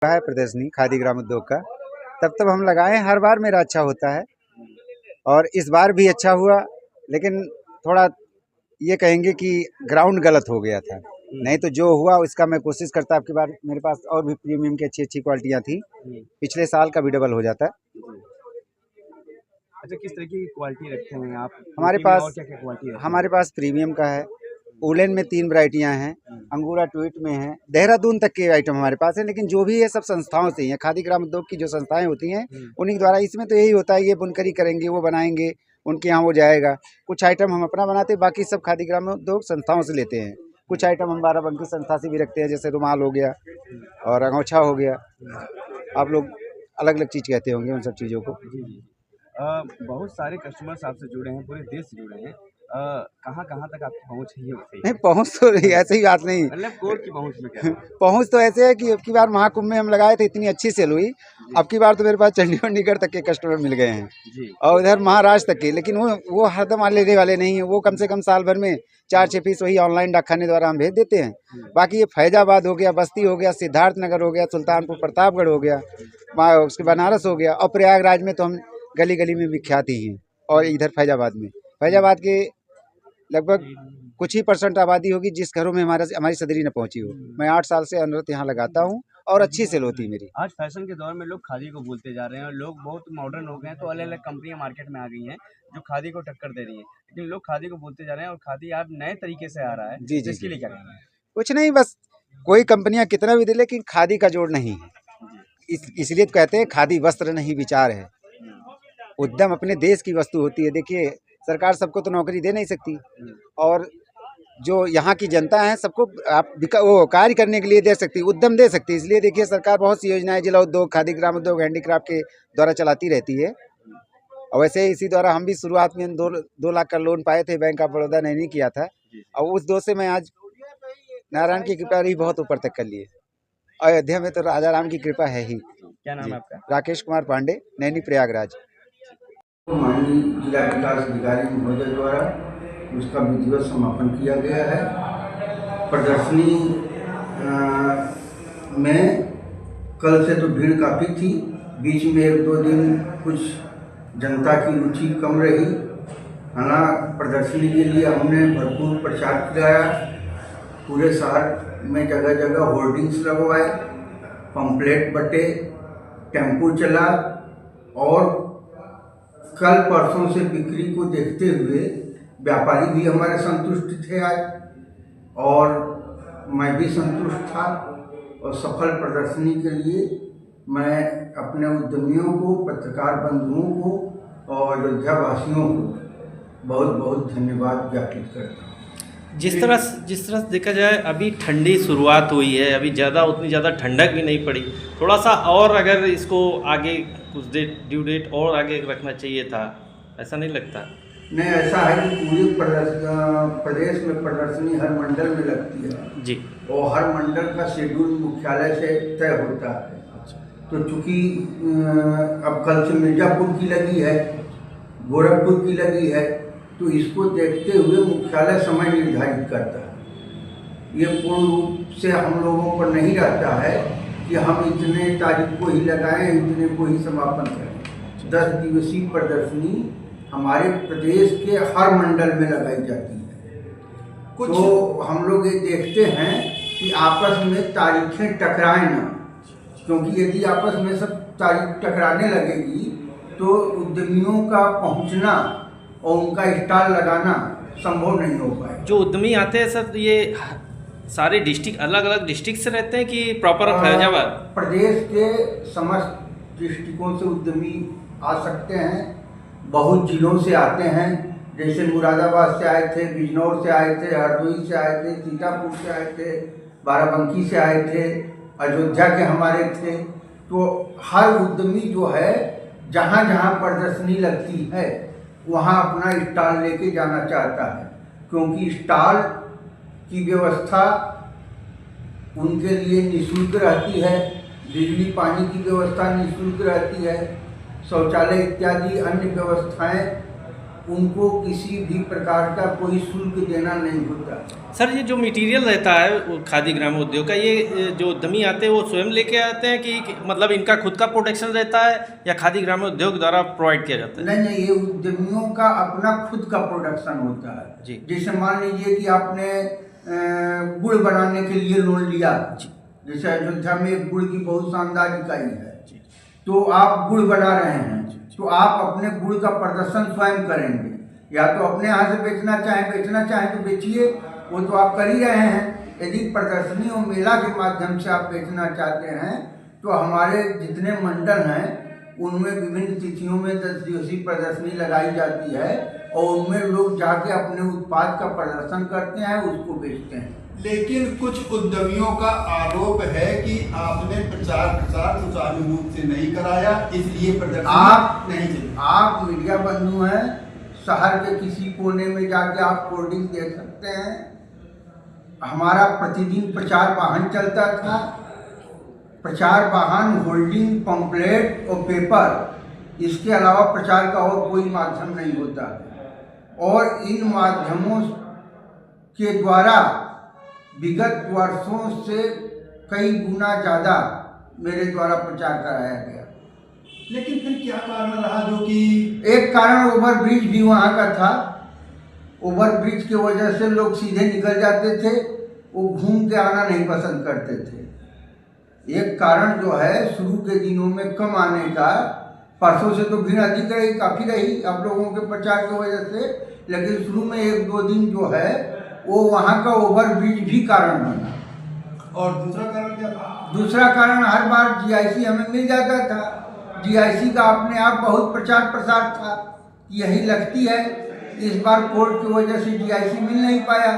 है प्रदर्शनी खादी ग्राम उद्योग का, तब हम लगाए हैं। हर बार मेरा अच्छा होता है और इस बार भी अच्छा हुआ, लेकिन थोड़ा ये कहेंगे कि ग्राउंड गलत हो गया था। नहीं तो जो हुआ उसका मैं कोशिश करता। आपकी बार मेरे पास और भी प्रीमियम की अच्छी अच्छी क्वालिटियाँ थी, पिछले साल का भी डबल हो जाता। अच्छा, किस तरह की क्वालिटी रखते हैं आप? हमारे और पास क्या क्या क्वालिटी है? हमारे पास प्रीमियम का है, वुलन में 3 वैरायटियाँ हैं, अंगूरा ट्वीट में है, देहरादून तक के आइटम हमारे पास है। लेकिन जो भी है सब संस्थाओं से ही है। खादी ग्राम उद्योग की जो संस्थाएं होती हैं उन्हीं के द्वारा। इसमें तो यही होता है, ये बुनकरी करेंगे, वो बनाएंगे, उनके यहाँ वो जाएगा। कुछ आइटम हम अपना बनाते हैं, बाकी सब खादी ग्राम उद्योग संस्थाओं से लेते हैं। कुछ आइटम हम बाराबंकी संस्था से भी रखते हैं, जैसे रुमाल हो गया और अंगोछा हो गया। आप लोग अलग अलग चीज़ कहते होंगे उन सब चीज़ों को। जी। बहुत सारे कस्टमर्स आपसे जुड़े हैं, पूरे देश से जुड़े हैं। कहाँ-कहाँ तक आपकी पहुँच है, ये बताइए? नहीं, पहुँच तो रही, ऐसे ही बात नहीं। मतलब कोर्ट की पहुँच में क्या? पहुँच तो ऐसे है कि अब की बार महाकुंभ में हम लगाए थे, इतनी अच्छी सेल हुई। अब की बार तो मेरे पास चंडीगढ़ तक के कस्टमर मिल गए हैं जी। और इधर महाराष्ट्र तक के। लेकिन वो हरदम लेने वाले नहीं है। वो कम से कम साल भर में 4-6 पीस वही ऑनलाइन डाकखाने द्वारा हम भेज देते हैं। बाकी ये फैजाबाद हो गया, बस्ती हो गया, सिद्धार्थनगर हो गया, सुल्तानपुर प्रतापगढ़ हो गया, उसके बनारस हो गया, और प्रयागराज में तो हम गली गली में विख्यात ही हैं। और इधर फैजाबाद के लगभग कुछ ही % आबादी होगी जिस घरों में हमारी सदरी न पहुंची हो। मैं 8 साल से अनवरत यहाँ लगाता हूँ और अच्छी सेल होती है मेरी। आज फैशन के दौर में लोग खादी को भूलते जा रहे हैं और लोग बहुत मॉडर्न हो गए हैं, तो अलग-अलग कंपनियां मार्केट में आ गई हैं जो खादी को टक्कर दे रही हैं। लेकिन लोग खादी को भूलते जा रहे हैं और खादी आज नए तरीके से आ रहा है। जी जी इसके जी। लिए क्या कहना है? कुछ नहीं, बस कोई कंपनियां कितना भी दे, लेकिन खादी का जोड़ नहीं है। इसलिए तो कहते हैं खादी वस्त्र नहीं विचार है। उद्यम अपने देश की वस्तु होती है। देखिए, सरकार सबको तो नौकरी दे नहीं सकती, और जो यहाँ की जनता है सबको आप वो कार्य करने के लिए दे सकती है, उद्यम दे सकती है। इसलिए देखिए, सरकार बहुत सी योजनाएं जिला उद्योग, खादी ग्राम उद्योग, हैंडीक्राफ्ट के द्वारा चलाती रहती है। और वैसे इसी द्वारा हम भी शुरुआत में 2 लाख का लोन पाए थे, बैंक ऑफ बड़ौदा ने नहीं किया था, और उस 2 से मैं आज नारायण की कृपा रही बहुत ऊपर तक कर लिए। अयोध्या में तो राजा राम की कृपा है ही। क्या नाम है आपका? राकेश कुमार पांडे, नैनी प्रयागराज। माननीय जिला विकास अधिकारी महोदय द्वारा उसका विधिवत समापन किया गया है। प्रदर्शनी में कल से तो भीड़ काफ़ी थी, बीच में 1-2 दिन कुछ जनता की रुचि कम रही। हालांकि प्रदर्शनी के लिए हमने भरपूर प्रचार किया, पूरे शहर में जगह जगह होर्डिंग्स लगवाए, पंपलेट बटे, टेम्पो चला, और कल परसों से बिक्री को देखते हुए व्यापारी भी हमारे संतुष्ट थे आज, और मैं भी संतुष्ट था। और सफल प्रदर्शनी के लिए मैं अपने उद्यमियों को, पत्रकार बंधुओं को और अयोध्या वासियों को बहुत बहुत धन्यवाद ज्ञापित करता हूँ। जिस तरह से देखा जाए, अभी ठंडी शुरुआत हुई है, अभी उतनी ज़्यादा ठंडक भी नहीं पड़ी। थोड़ा सा और अगर इसको आगे कुछ ड्यू डेट और आगे रखना चाहिए था, ऐसा नहीं लगता? नहीं, ऐसा है कि पूरे प्रदेश में प्रदर्शनी हर मंडल में लगती है जी, और हर मंडल का शेड्यूल मुख्यालय से तय होता है। तो चूँकि अब कल से मिर्जापुर की लगी है, गोरखपुर की लगी है, तो इसको देखते हुए मुख्यालय समय निर्धारित करता है। ये पूर्ण रूप से हम लोगों पर नहीं रहता है कि हम इतने तारीख को ही लगाएं, इतने को ही समापन करें। 10 दिवसीय प्रदर्शनी हमारे प्रदेश के हर मंडल में लगाई जाती है। तो हम लोग ये देखते हैं कि आपस में तारीखें टकराएं ना, क्योंकि यदि आपस में सब तारीख टकराने लगेगी तो उद्यमियों का पहुंचना और उनका स्टॉल लगाना संभव नहीं हो पाएगा। जो उद्यमी आते हैं सर, ये सारे डिस्ट्रिक्ट, अलग अलग डिस्ट्रिक्ट से रहते हैं कि प्रॉपर फैजाबाद? प्रदेश के समस्त डिस्ट्रिक्टों से उद्यमी आ सकते हैं, बहुत जिलों से आते हैं। जैसे मुरादाबाद से आए थे, बिजनौर से आए थे, हरदोई से आए थे, सीतापुर से आए थे, बाराबंकी से आए थे, अयोध्या के हमारे थे। तो हर उद्यमी जो है, जहाँ जहाँ प्रदर्शनी लगती है वहाँ अपना स्टॉल लेके जाना चाहता है, क्योंकि स्टॉल की व्यवस्था उनके लिए निःशुल्क रहती है, बिजली पानी की व्यवस्था निःशुल्क रहती है, शौचालय इत्यादि अन्य व्यवस्थाएं उनको किसी भी प्रकार का कोई शुल्क देना नहीं होता। सर ये जो मटेरियल रहता है वो खादी ग्रामोद्योग उद्योग का, ये जो उद्यमी आते हैं वो स्वयं लेके आते हैं कि मतलब इनका खुद का प्रोडक्शन रहता है या खादी ग्रामोद्योग उद्योग द्वारा प्रोवाइड किया जाता है? नहीं, ये उद्यमियों का अपना खुद का प्रोडक्शन होता है जी। जैसे मान लीजिए कि आपने गुड़ बनाने के लिए लोन लिया, जैसे अयोध्या में गुड़ की बहुत शानदार इकाई है, तो आप गुड़ बना रहे हैं तो आप अपने गुड़ का प्रदर्शन स्वयं करेंगे, या तो अपने यहाँ से बेचना चाहें तो बेचिए, वो तो आप कर ही रहे हैं। यदि प्रदर्शनी और मेला के माध्यम से आप बेचना चाहते हैं तो हमारे जितने मंडल हैं उनमें विभिन्न तिथियों में 10 दिवसीय प्रदर्शनी लगाई जाती है और उनमें लोग जाके अपने उत्पाद का प्रदर्शन करते हैं, उसको बेचते हैं। लेकिन कुछ उद्यमियों का आरोप है कि आपने प्रचार प्रसार सुचारू रूप से नहीं कराया, इसलिए प्रदर्शनी नहीं चली। आप मीडिया बंधु हैं, शहर के किसी कोने में जाके आप होर्डिंग देख सकते हैं। हमारा प्रतिदिन प्रचार वाहन चलता था, प्रचार वाहन, होल्डिंग, पंपलेट और पेपर, इसके अलावा प्रचार का और कोई माध्यम नहीं होता और इन माध्यमों के द्वारा विगत वर्षों से कई गुना ज़्यादा मेरे द्वारा प्रचार कराया गया। लेकिन फिर क्या कारण रहा जो कि एक कारण ओवरब्रिज भी वहाँ का था। ओवरब्रिज की वजह से लोग सीधे निकल जाते थे, वो घूम के आना नहीं पसंद करते थे। एक कारण जो है शुरू के दिनों में कम आने का, परसों से तो भीड़ अधिक रही, काफ़ी रही आप लोगों के प्रचार की वजह से, लेकिन शुरू में 1-2 दिन जो है वो वहाँ का ओवरब्रिज भी कारण बना। और दूसरा कारण क्या था? दूसरा कारण हर बार GIC हमें मिल जाता था। GIC का अपने आप बहुत प्रचार प्रसार था, यही लगती है। इस बार कोर्ट की वजह से GIC मिल नहीं पाया,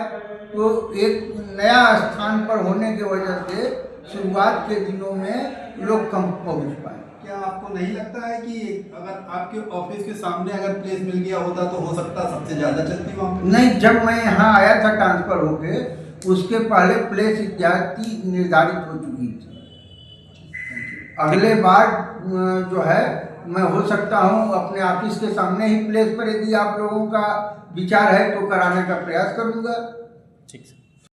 तो एक नया स्थान पर होने की वजह से शुरुआत के दिनों में लोग कम पहुँच पाए। क्या आपको नहीं लगता है कि अगर आपके ऑफिस के सामने अगर प्लेस मिल गया होता तो हो सकता सबसे ज़्यादा चलती वहाँ पे? नहीं, जब मैं यहाँ आया था ट्रांसफ़र होके, उसके पहले प्लेस इत्यादि निर्धारित हो चुकी थी। अगले बार जो है मैं हो सकता हूँ अपने ऑफिस के सामने ही प्लेस पर, यदि आप लोगों का विचार है तो कराने का प्रयास करूँगा। ठीक है।